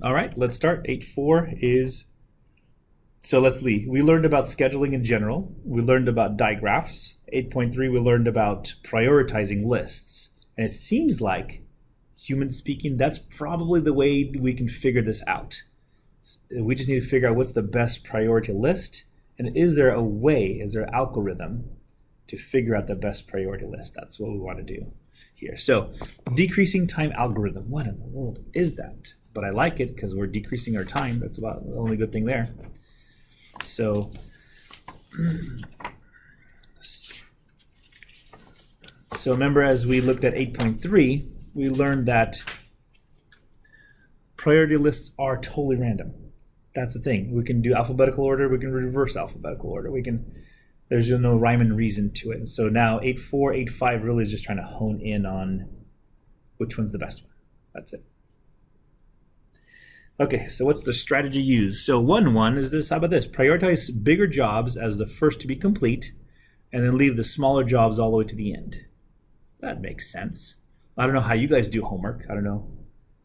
All right, let's start. 8.4 is, so let's leave. We learned about scheduling in general. We learned about digraphs. 8.3, we learned about prioritizing lists. And it seems like, human speaking, that's probably the way we can figure this out. We just need to figure out what's the best priority list, and is there a way, is there an algorithm to figure out the best priority list? That's what we want to do here. So, decreasing time algorithm. What in the world is that? But I like it because we're decreasing our time. That's about the only good thing there. So remember, as we looked at 8.3, we learned that priority lists are totally random. That's the thing. We can do alphabetical order. We can reverse alphabetical order. There's no rhyme and reason to it. And so now 8.4, 8.5 really is just trying to hone in on which one's the best one. That's it. Okay, so what's the strategy used? So 1.1 is this. How about this? Prioritize bigger jobs as the first to be complete, and then leave the smaller jobs all the way to the end. That makes sense. I don't know how you guys do homework. I don't know.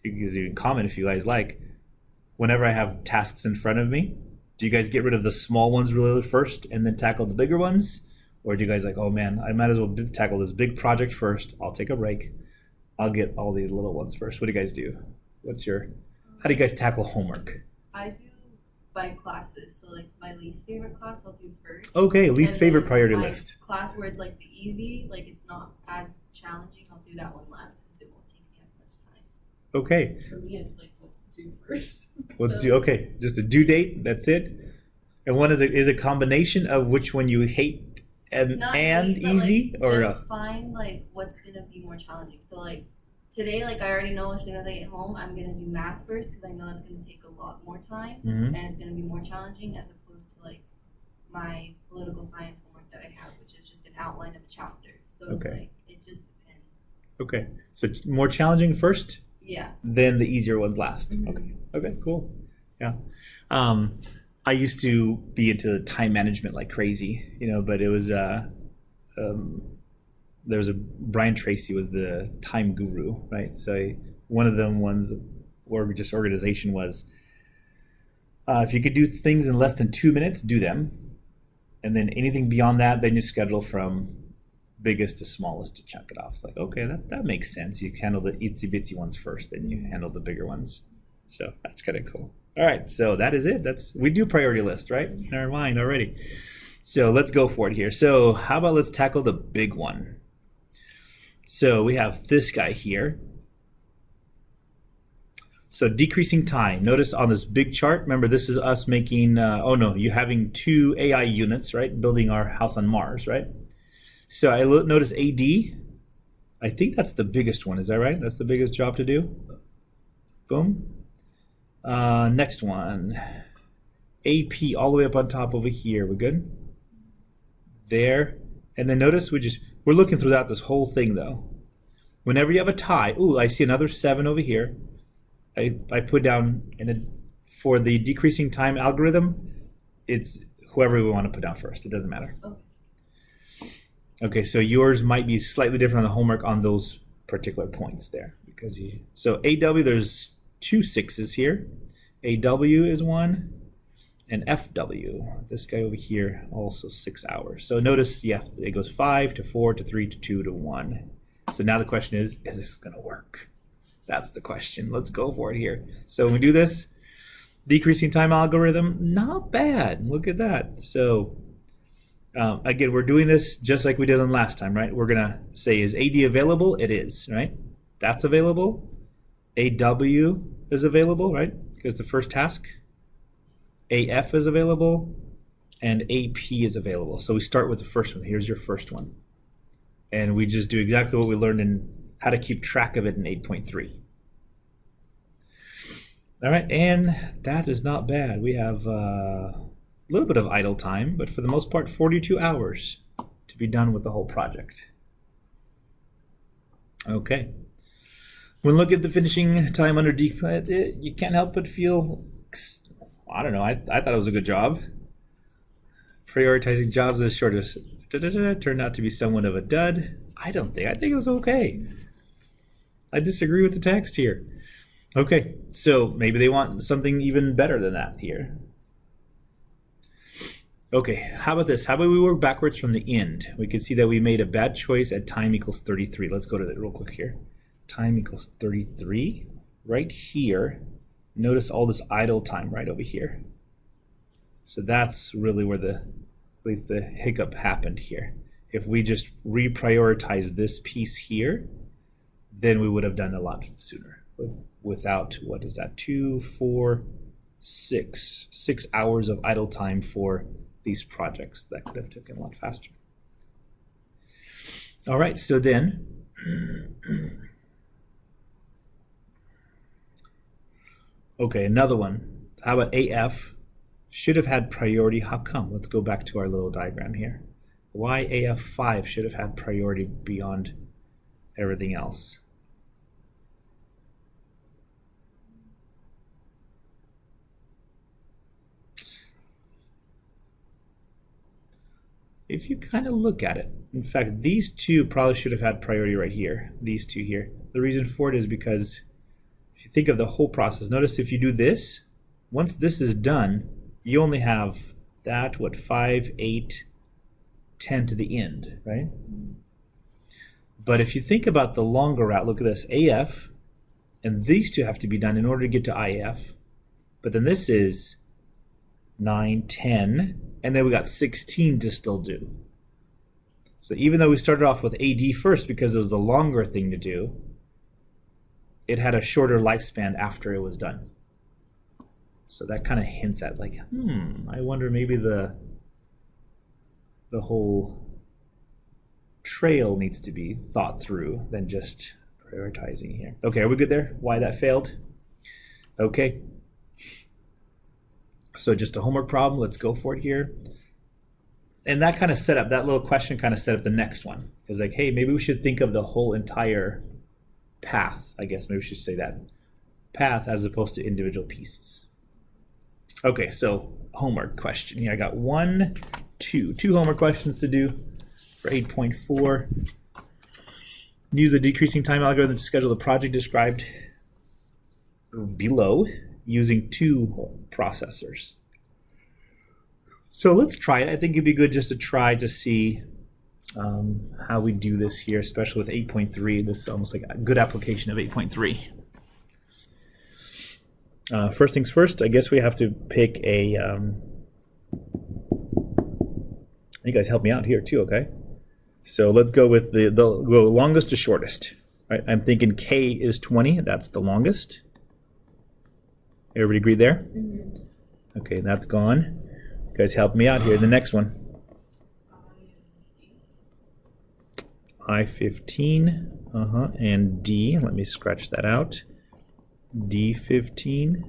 You can comment if you guys like. Whenever I have tasks in front of me, do you guys get rid of the small ones really first and then tackle the bigger ones? Or do you guys like, oh man, I might as well tackle this big project first. I'll take a break. I'll get all the little ones first. What do you guys do? How do you guys tackle homework? I do by classes. So like my least favorite class I'll do first. Okay, least favorite priority list. Class where it's like the easy, like it's not as challenging, I'll do that one last since it won't take me as much time. Okay. For me, it's like what's due first. Okay, just a due date, that's it. And one is a combination of which one you hate and easy, like, or just find like what's gonna be more challenging. So like today, like I already know as soon as I get home, I'm gonna do math first because I know it's gonna take a lot more time and it's gonna be more challenging as opposed to like my political science homework that I have, which is just an outline of a chapter. So it's like it just depends. Okay, so more challenging first. Yeah. Then the easier ones last. Okay, cool. Yeah. I used to be into time management like crazy, but it was there was Brian Tracy was the time guru, right? So one of them organization was if you could do things in less than 2 minutes, do them, and then anything beyond that, then you schedule from biggest to smallest to chunk it off. It's like, okay, that makes sense. You handle the itsy bitsy ones first, then you handle the bigger ones. So that's kind of cool. All right, so that is it. We do priority list, right? In our mind already. So let's go for it here. So how about let's tackle the big one. So we have this guy here. So decreasing time. Notice on this big chart, remember this is us making, you having 2 AI units, right? Building our house on Mars, right? So I notice AD. I think that's the biggest one. Is that right? That's the biggest job to do. Boom. Next one. AP all the way up on top over here. We're good? There. And then notice we're looking throughout this whole thing though. Whenever you have a tie, I see another 7 over here. I put down, for the decreasing time algorithm, it's whoever we want to put down first. It doesn't matter. Okay, so yours might be slightly different on the homework on those particular points there. So AW, there's 2 6s here. AW is 1, and FW, this guy over here, also 6 hours. So notice, it goes 5 to 4 to 3 to 2 to 1. So now the question is this going to work? That's the question. Let's go for it here. So when we do this, decreasing time algorithm, not bad. Look at that. So again, we're doing this just like we did on last time, right? We're going to say, is AD available? It is, right? That's available. AW is available, right? Because the first task. AF is available. And AP is available. So we start with the first one. Here's your first one. And we just do exactly what we learned in how to keep track of it in 8.3. All right, and that is not bad. We have a little bit of idle time, but for the most part, 42 hours to be done with the whole project. Okay. When look at the finishing time under D, you can't help but feel, I don't know, I thought it was a good job. Prioritizing jobs as short as turned out to be somewhat of a dud. I think it was okay. I disagree with the text here. Okay, so maybe they want something even better than that here. Okay, how about this? How about we work backwards from the end? We can see that we made a bad choice at time equals 33. Let's go to that real quick here. Time equals 33. Right here, notice all this idle time right over here. So that's really where at least the hiccup happened here. If we just reprioritize this piece here, then we would have done a lot sooner. Without, what is that, 2, 4, 6 hours of idle time for these projects. That could have taken a lot faster. All right, so then okay, another one. How about AF should have had priority? How come? Let's go back to our little diagram here. Why AF5 should have had priority beyond everything else? If you kind of look at it, in fact, these two probably should have had priority right here, these two here. The reason for it is because if you think of the whole process, notice if you do this, once this is done, you only have that, 5, 8, 10 to the end, right? But if you think about the longer route, look at this, AF, and these two have to be done in order to get to IF. But then this is 9, 10, and then we got 16 to still do. So even though we started off with AD first because it was the longer thing to do, it had a shorter lifespan after it was done. So that kind of hints at like, I wonder maybe the whole trail needs to be thought through than just prioritizing here. Okay, are we good there? Why that failed? Okay. So just a homework problem. Let's go for it here. And that kind of set up, that little question kind of set up the next one. It's like, hey, maybe we should think of the whole entire path. I guess maybe we should say that. Path as opposed to individual pieces. Okay, so homework question. Here I got two homework questions to do for 8.4. Use the decreasing time algorithm to schedule the project described below using 2 processors. So let's try it. I think it'd be good just to try to see how we do this here, especially with 8.3. This is almost like a good application of 8.3. First things first, I guess we have to pick a... you guys help me out here too, okay? So let's go with the longest to shortest. Right? I'm thinking K is 20. That's the longest. Everybody agree there? Mm-hmm. Okay, that's gone. You guys help me out here. The next one. I-15, and D. Let me scratch that out. D15.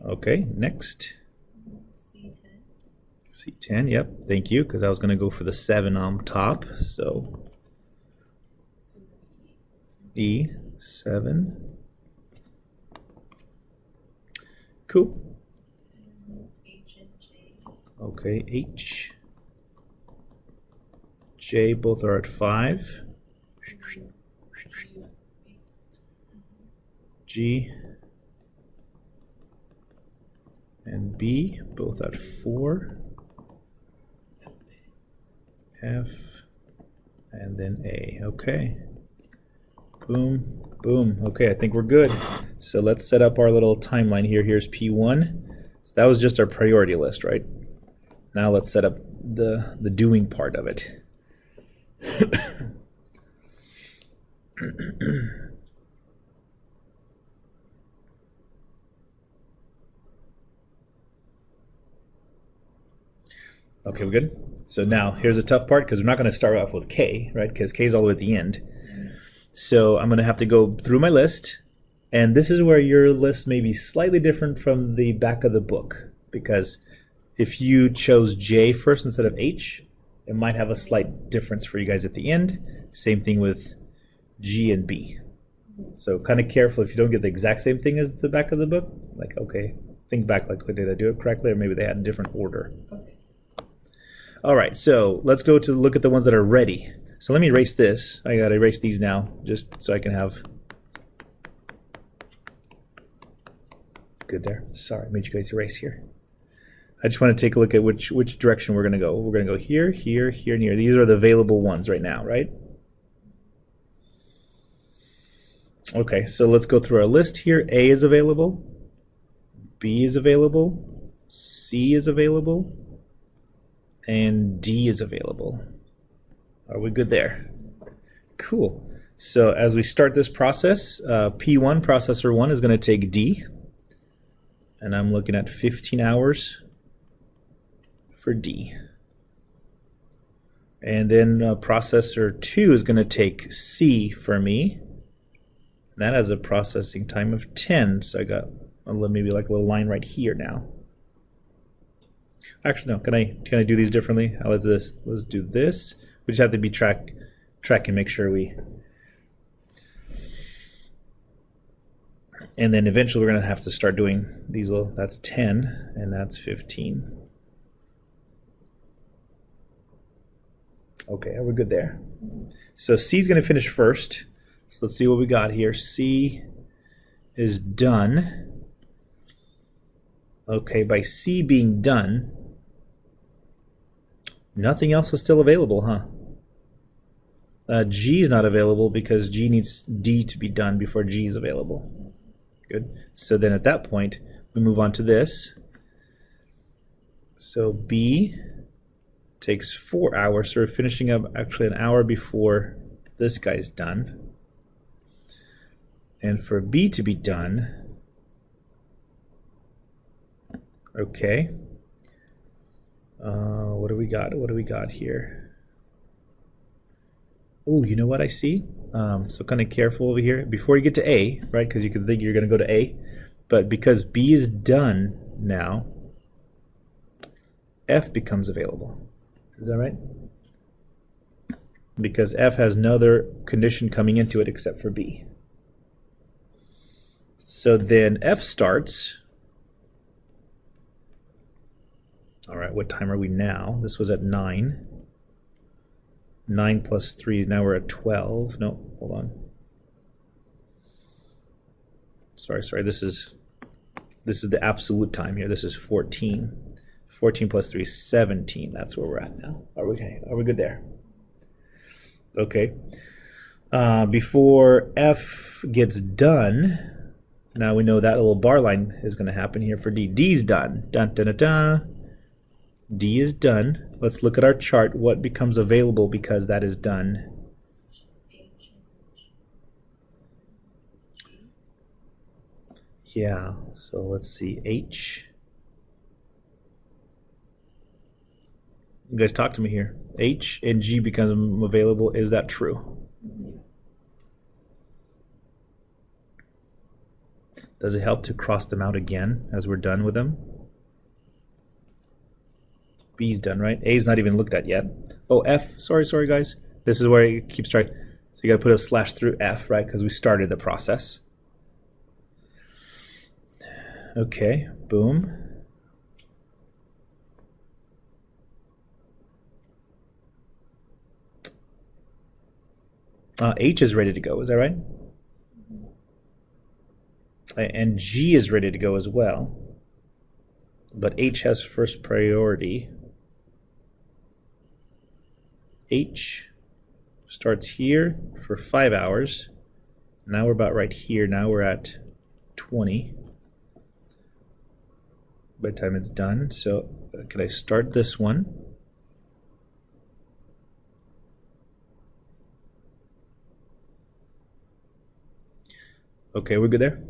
Okay, next. C10. C10, yep, thank you, because I was going to go for the 7 on top. So E7. Cool. H and J. Okay, H. J, both are at 5. G and B, both at 4. F, and then A. Okay. Boom, boom. Okay, I think we're good. So let's set up our little timeline here. Here's P1. So that was just our priority list, right? Now let's set up the doing part of it. Okay, we're good? So now here's the tough part because we're not going to start off with K, right? Because K is all the way at the end. So I'm going to have to go through my list. And this is where your list may be slightly different from the back of the book. Because if you chose J first instead of H, it might have a slight difference for you guys at the end. Same thing with G and B. So kind of careful if you don't get the exact same thing as the back of the book. Like, okay, think back, like, did I do it correctly? Or maybe they had a different order. Okay. All right, so let's go to look at the ones that are ready. So let me erase this. I got to erase these now just so I can have Good there. Sorry, I made you guys erase here. I just want to take a look at which direction we're going to go. We're going to go here, here, here, and here. These are the available ones right now, right? Okay, so let's go through our list here. A is available. B is available. C is available. And D is available. Are we good there? Cool. So as we start this process, P1, processor 1, is going to take D. And I'm looking at 15 hours for D. And then processor 2 is going to take C for me. That has a processing time of 10, so I got maybe like a little line right here now. Actually, no. Can I do these differently? Let's do this. We just have to be track and make sure we. And then eventually we're going to have to start doing these little. That's 10 and that's 15. Okay, we're good there. So C is going to finish first. So let's see what we got here. C is done. Okay, by C being done, nothing else is still available, huh? G is not available because G needs D to be done before G is available. Good. So then at that point, we move on to this. So B takes 4 hours, so we're finishing up actually an hour before this guy's done. And for B to be done, okay. What do we got? What do we got here? Oh, you know what I see? So kind of careful over here. Before you get to A, right? Because you could think you're going to go to A. But because B is done now, F becomes available. Is that right? Because F has no other condition coming into it except for B. So then F starts. All right, what time are we now? This was at 9. 9 plus 3, now we're at 12. No, hold on. Sorry, this is the absolute time here. This is 14. 14 plus 3 is 17. That's where we're at now. Are we good there? Okay. Before F gets done, now we know that little bar line is going to happen here for D. D's done. Dun, dun, dun, dun. D is done. Let's look at our chart. What becomes available because that is done? Yeah, so let's see. H. You guys talk to me here. H and G become available. Is that true? Does it help to cross them out again as we're done with them? B's done, right? A's not even looked at yet. Oh, F. Sorry, guys. This is where it keeps trying. So you got to put a slash through F, right? Because we started the process. Okay, boom. H is ready to go. Is that right? And G is ready to go as well. But H has first priority. H starts here for 5 hours. Now we're about right here. Now we're at 20 by the time it's done. So can I start this one? Okay, we're good there?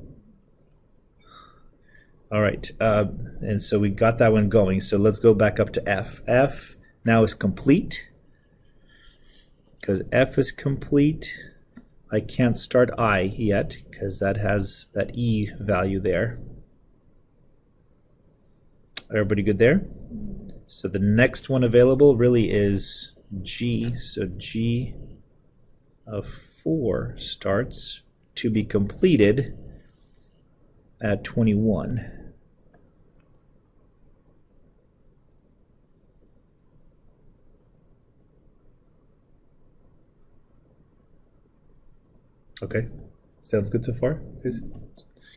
All right, and so we got that one going. So let's go back up to F. F now is complete. Because F is complete, I can't start I yet because that has that E value there. Everybody good there? So the next one available really is G. So G of 4 starts to be completed at 21. Okay, sounds good so far?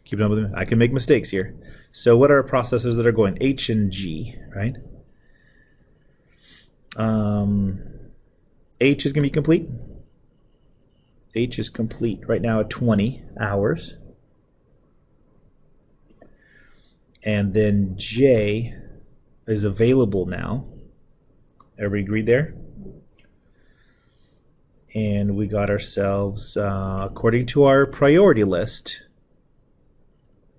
Keep up with me. I can make mistakes here. So what are processors that are going? H and G, right? H is going to be complete. H is complete right now at 20 hours. And then J is available now. Everybody agreed there? And we got ourselves, according to our priority list,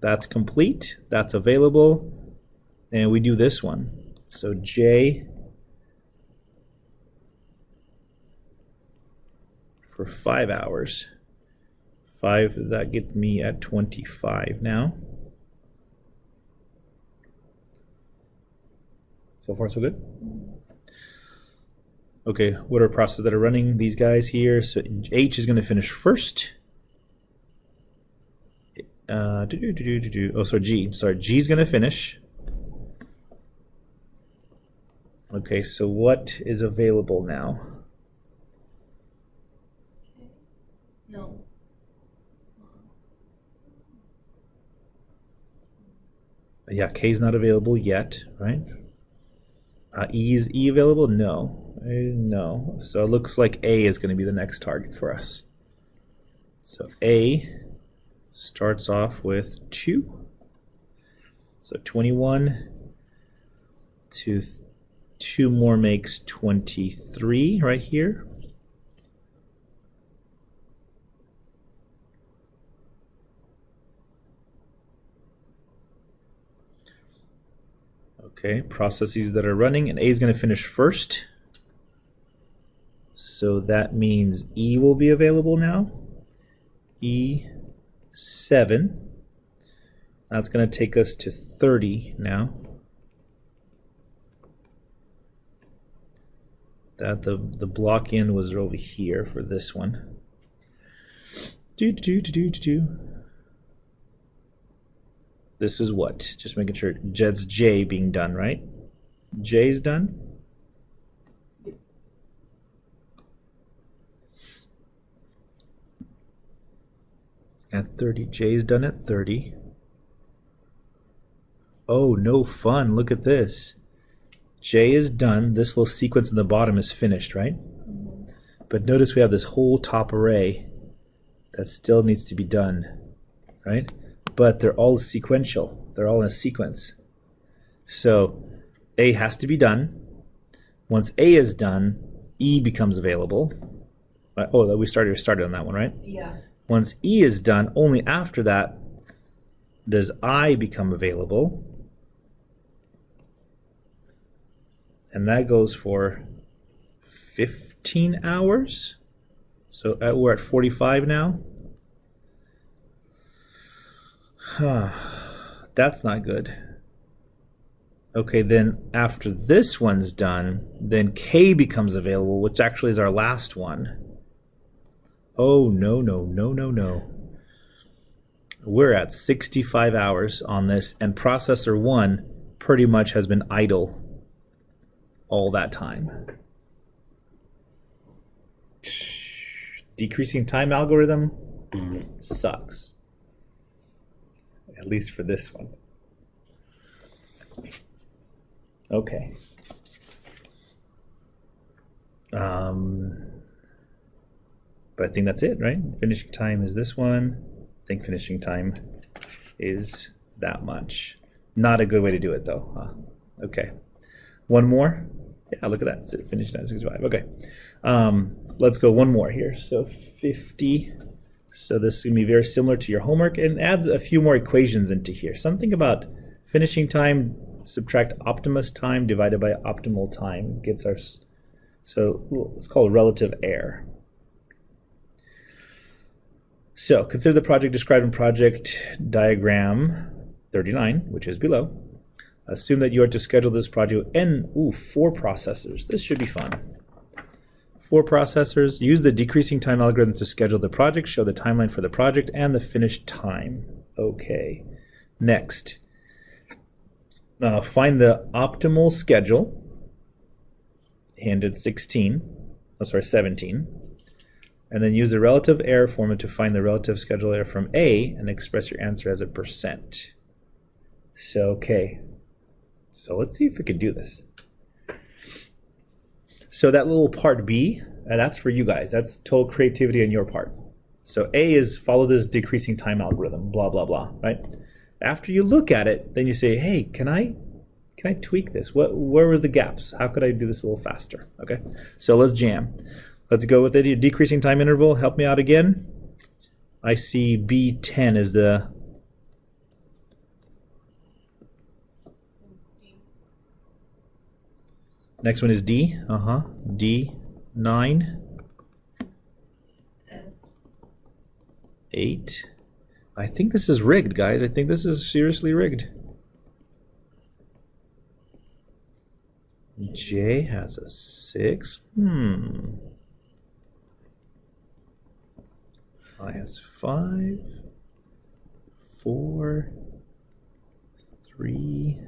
that's complete, that's available, and we do this one. So J for 5 hours. 5, that gets me at 25 now. So far, so good? Okay, what are processes that are running? These guys here. So H is going to finish first. Oh, sorry, G. Sorry, G is going to finish. Okay, so what is available now? No. Yeah, K is not available yet, right? Is E available? No. No. So it looks like A is going to be the next target for us. So A starts off with 2. So 21 to 2 more makes 23 right here. Okay, processes that are running, and A is going to finish first. So that means E will be available now. E7. That's going to take us to 30 now. That the block in was over here for this one. This is what? Just making sure. That's J being done, right? J is done. At 30. J is done at 30. Oh, no fun. Look at this. J is done. This little sequence in the bottom is finished, right? But notice we have this whole top array that still needs to be done, right? But they're all sequential. They're all in a sequence. So A has to be done. Once A is done, E becomes available. Oh, we started on that one, right? Yeah. Once E is done, only after that does I become available. And that goes for 15 hours. So we're at 45 now. That's not good. Okay, then after this one's done, then K becomes available, which actually is our last one. Oh, no. We're at 65 hours on this, and processor 1 pretty much has been idle all that time. Decreasing time algorithm sucks. At least for this one. Okay. But I think that's it, right? Finishing time is this one. I think finishing time is that much. Not a good way to do it, though. Huh? Okay. One more. Yeah, look at that. So finishing at 65. Okay. Let's go one more here. So 50. So this is going to be very similar to your homework and adds a few more equations into here. Something about finishing time, subtract optimus time divided by optimal time gets our, so let's call it relative error. So consider the project described in project diagram 39, which is below. Assume that you are to schedule this project with 4 processors. This should be fun. 4 processors. Use the decreasing time algorithm to schedule the project. Show the timeline for the project and the finished time. Okay. Next. Find the optimal schedule. Handed 17. And then use the relative error formula to find the relative schedule error from A and express your answer as a %. So, okay. So let's see if we can do this. So that little part B, that's for you guys. That's total creativity on your part. So A is follow this decreasing time algorithm, blah, blah, blah, right? After you look at it, then you say, hey, can I tweak this? Where was the gaps? How could I do this a little faster? Okay, so let's jam. Let's go with the decreasing time interval. Help me out again. I see B10 is the... Next one is D. D9. 8. I think this is rigged, guys. I think this is seriously rigged. J has a 6. I has 5, 4, 3,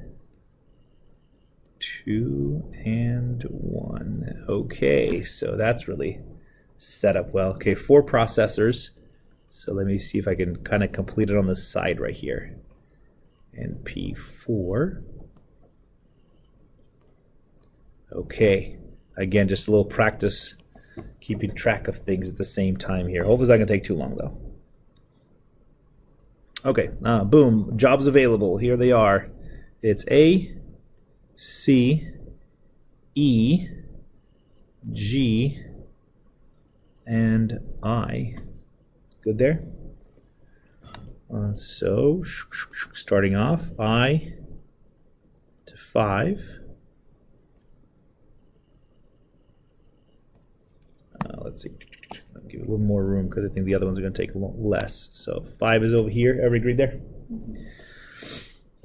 2, and 1. Okay, so that's really set up well. Okay, 4 processors. So let me see if I can kind of complete it on the side right here. And P4. Okay, again, just a little practice keeping track of things at the same time here. Hopefully it's not going to take too long, though. Okay, boom, jobs available. Here they are. It's A, C, E, G, and I. Good there? So, starting off, I to 5. Let's see. I'll give it a little more room because I think the other ones are going to take less. So 5 is over here. Everybody agreed there?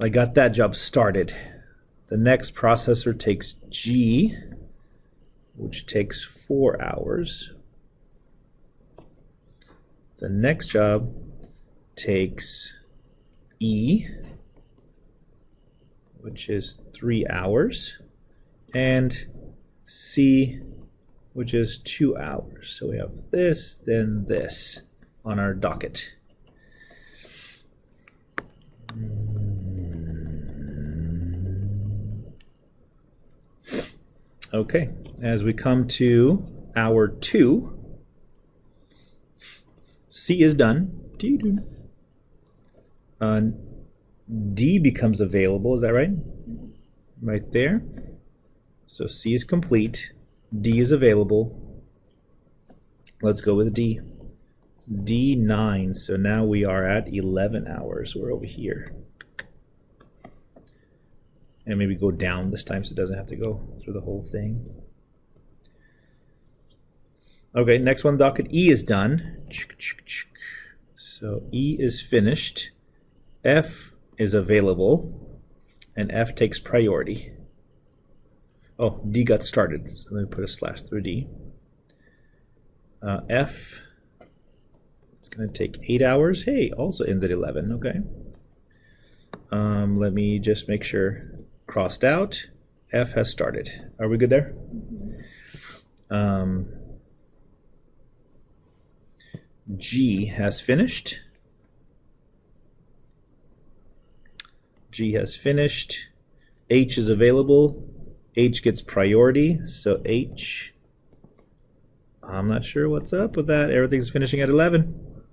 I got that job started. The next processor takes G, which takes 4 hours. The next job takes E, which is 3 hours, and C, which is 2 hours. So we have this, then this on our docket. Okay, as we come to hour 2, C is done. D becomes available, is that right? Right there. So C is complete. D is available. Let's go with D. D9. So now we are at 11 hours. We're over here. And maybe go down this time so it doesn't have to go through the whole thing. Okay, next one, docket E is done. So E is finished. F is available. And F takes priority. Oh, D got started. So let me put a slash through D. F is going to take 8 hours. Hey, also ends at 11. Okay. Let me just make sure. Crossed out. F has started. Are we good there? G has finished. G has finished. H is available. H gets priority. So H, I'm not sure what's up with that. Everything's finishing at 11.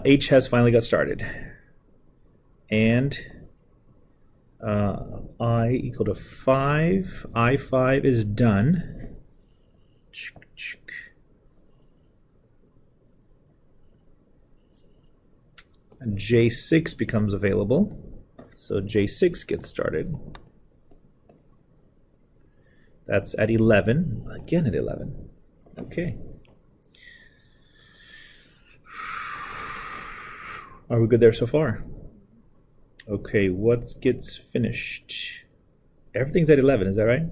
H has finally got started. And I equal to 5. I5 is done. And J6 becomes available. So J6 gets started. That's at 11. Again at 11. Okay. Are we good there so far? Okay, what gets finished? Everything's at 11, is that right?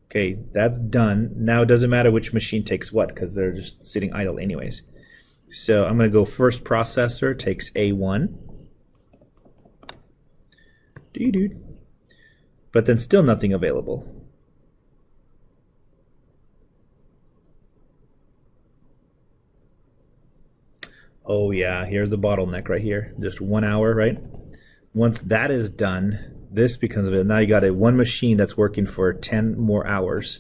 Okay, that's done. Now it doesn't matter which machine takes what because they're just sitting idle anyways. So I'm going to go first processor takes A1. But then still nothing available. Oh yeah, here's the bottleneck right here. Just 1 hour, right? Once that is done, this becomes of it. Now you got one machine that's working for 10 more hours.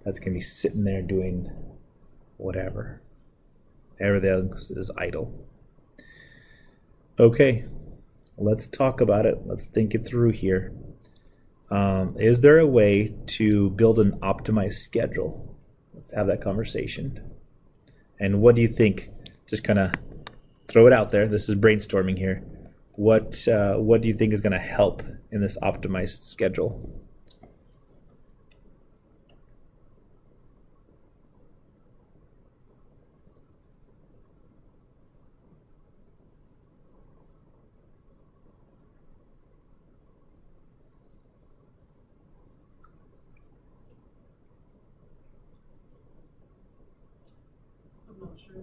That's gonna be sitting there doing whatever. Everything else is idle. Okay, let's talk about it. Let's think it through here. Is there a way to build an optimized schedule? Let's have that conversation. And what do you think? Just kind of throw it out there. This is brainstorming here. What do you think is going to help in this optimized schedule? I'm not sure.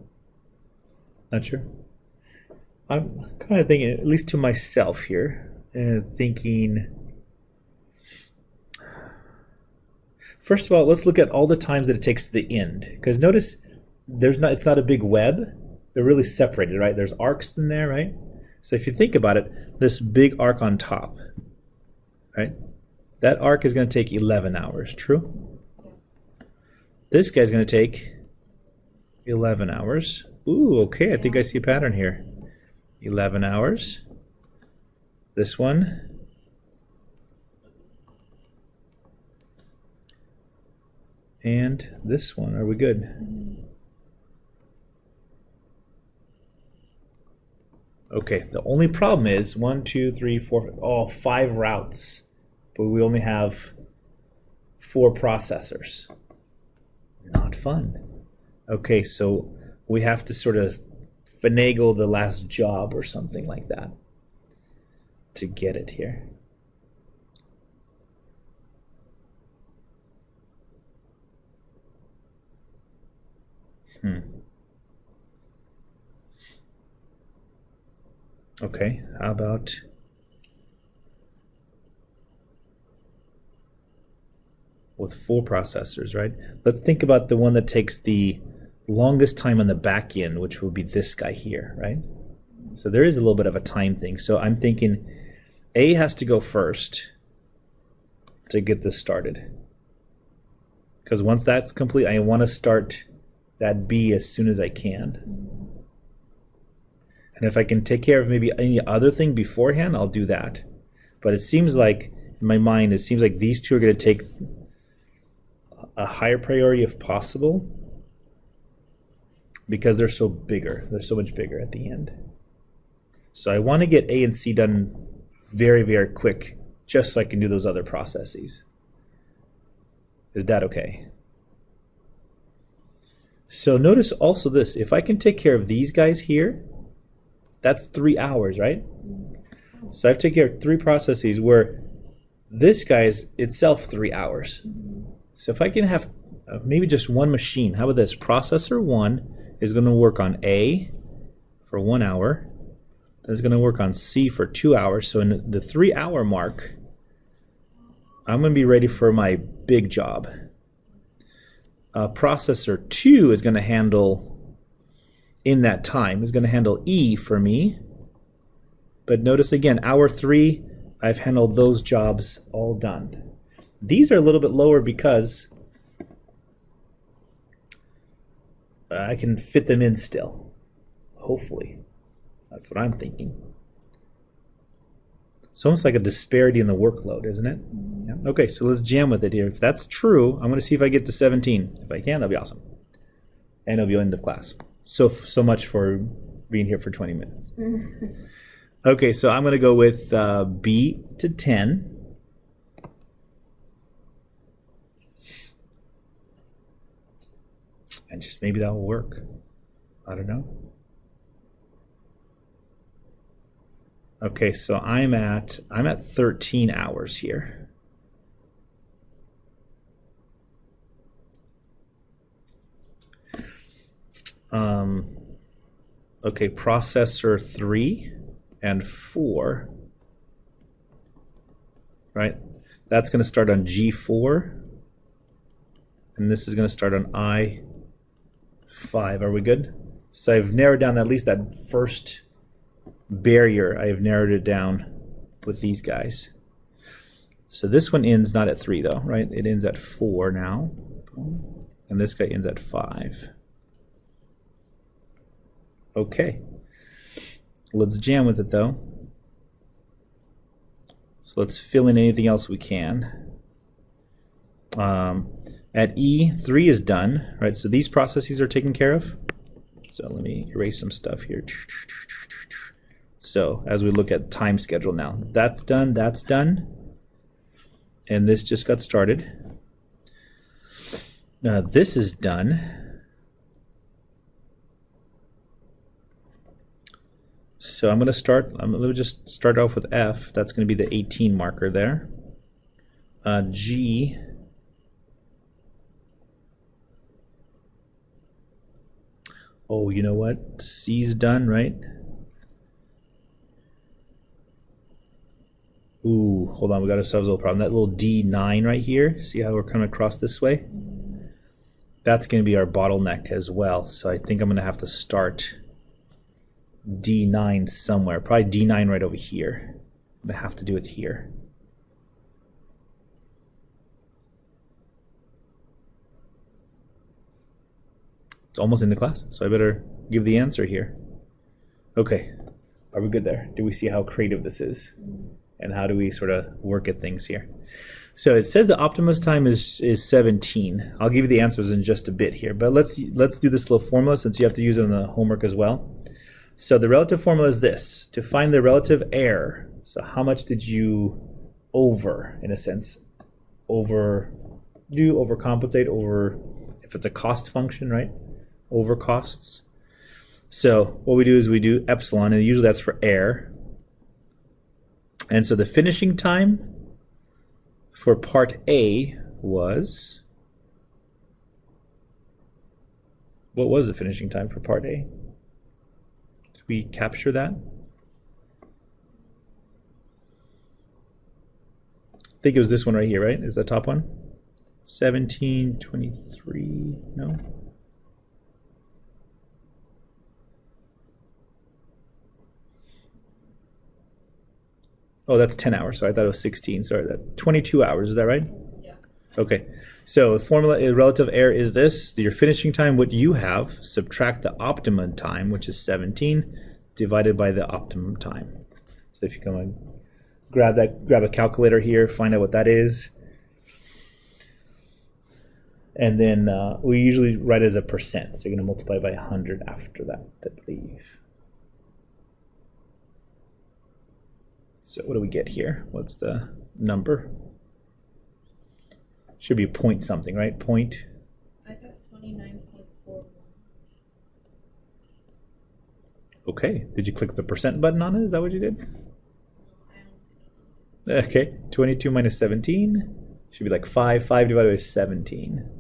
Not sure. I'm kind of thinking, at least to myself here, thinking. First of all, let's look at all the times that it takes to the end. Because notice, it's not a big web. They're really separated, right? There's arcs in there, right? So if you think about it, this big arc on top, right? That arc is going to take 11 hours, true? This guy's going to take 11 hours. Ooh, okay, I think I see a pattern here. 11 hours. This one. And this one. Are we good? Okay, the only problem is 1, 2, 3, 4, 5 routes. But we only have 4 processors. Not fun. Okay, so we have to sort of finagle the last job or something like that to get it here. Okay, how about with 4 processors, right? Let's think about the one that takes the longest time on the back end, which will be this guy here, right? So there is a little bit of a time thing. So I'm thinking A has to go first to get this started. Because once that's complete, I want to start that B as soon as I can. And if I can take care of maybe any other thing beforehand, I'll do that. But it seems like, in my mind, it seems like these two are going to take a higher priority if possible, because they're so bigger. They're so much bigger at the end. So I want to get A and C done very, very quick, just so I can do those other processes. Is that okay? So notice also this. If I can take care of these guys here, that's 3 hours, right? So I've taken care of 3 processes where this guy is itself 3 hours. So if I can have maybe just one machine, how about this? Processor 1 is going to work on A for 1 hour. Then it's going to work on C for 2 hours. So in the 3 hour mark, I'm going to be ready for my big job. Processor 2 is going to handle, in that time, is going to handle E for me. But notice again, hour 3, I've handled those jobs all done. These are a little bit lower because I can fit them in still, hopefully. That's what I'm thinking. It's almost like a disparity in the workload, isn't it? Yeah. Okay, so let's jam with it here. If that's true, I'm going to see if I get to 17. If I can, that'll be awesome. And it'll be end of class. So much for being here for 20 minutes. Okay, so I'm going to go with B to 10. And just maybe that will work. I don't know. Okay, so I'm at 13 hours here. Okay, processor 3 and 4. Right? That's going to start on G4. And this is going to start on I5. Are we good? So I've narrowed down at least that first barrier. I have narrowed it down with these guys. So this one ends not at 3 though, right? It ends at 4 now. And this guy ends at 5. Okay. Let's jam with it though. So let's fill in anything else we can. At E, 3 is done, right? So these processes are taken care of. So let me erase some stuff here. So as we look at time schedule now, that's done, and this just got started. This is done. So I'm going to just start off with F. That's going to be the 18 marker there. G. Oh, you know what? C's done, right? Ooh, hold on. We got ourselves a little problem. That little D9 right here. See how we're coming across this way? That's going to be our bottleneck as well. So I think I'm going to have to start D9 somewhere. Probably D9 right over here. I'm going to have to do it here. It's almost into class, so I better give the answer here. Okay, are we good there? Do we see how creative this is? And how do we sort of work at things here? So it says the optimum time is 17. I'll give you the answers in just a bit here, but let's do this little formula since you have to use it in the homework as well. So the relative formula is this: to find the relative error. So how much did you in a sense, overcompensate over, if it's a cost function, right? Over costs. So what we do is we do epsilon, and usually that's for error. And so the finishing time for part A was, what was the finishing time for part A? Did we capture that? I think it was this one right here, right? Is the top one? 17:23, no? Oh, that's 10 hours. So I thought it was 16. Sorry, that 22 hours. Is that right? Yeah. Okay. So the formula, relative error is this: your finishing time, what you have, subtract the optimum time, which is 17, divided by the optimum time. So if you come and grab a calculator here, find out what that is. And then we usually write it as a percent. So you're going to multiply by 100 after that, I believe. So what do we get here? What's the number? Should be a point something, right? Point. I got 29.41. Okay. Did you click the percent button on it? Is that what you did? I don't see that. Okay. 22 minus 17 should be like 5. 5 divided by 17.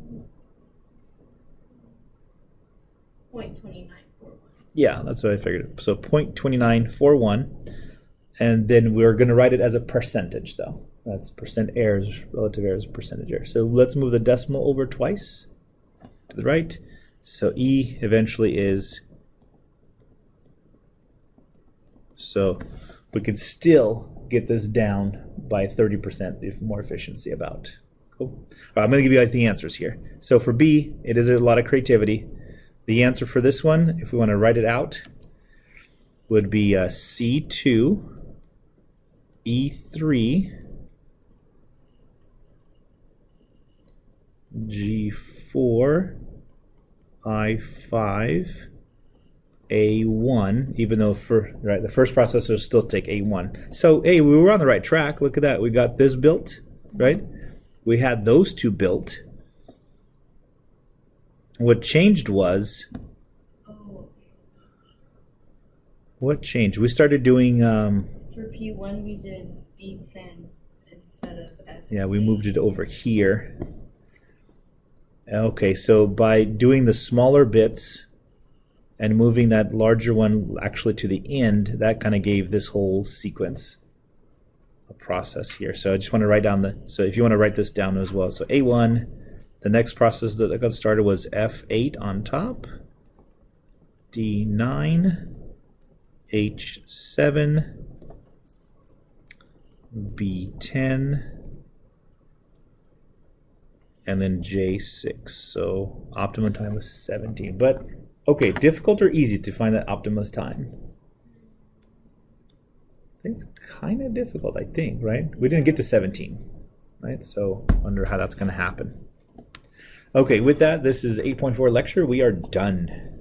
0.2941. Yeah, that's what I figured. So 0.2941. And then we're going to write it as a percentage, though. That's percent errors, relative errors, percentage error. So let's move the decimal over twice to the right. So E eventually is, so we could still get this down by 30% if more efficiency about. Cool. All right, I'm going to give you guys the answers here. So for B, it is a lot of creativity. The answer for this one, if we want to write it out, would be C2, E3, G4, I5, A1, even though the first processor will still take A1. So hey, we were on the right track. Look at that. We got this built, right? We had those two built. What changed was, what changed? We started doing For P1, we did B10 instead of F8. yeah, we moved it over here. Okay, so by doing the smaller bits and moving that larger one actually to the end, that kind of gave this whole sequence a process here. So I just want to write down so if you want to write this down as well. So A1, the next process that got started was F8 on top. D9, H7, B10, and then J6. So optimum time was 17. But okay, difficult or easy to find that optimum time? I think it's kind of difficult, I think, right? We didn't get to 17, right? So I wonder how that's going to happen. Okay, with that, this is 8.4 lecture. We are done.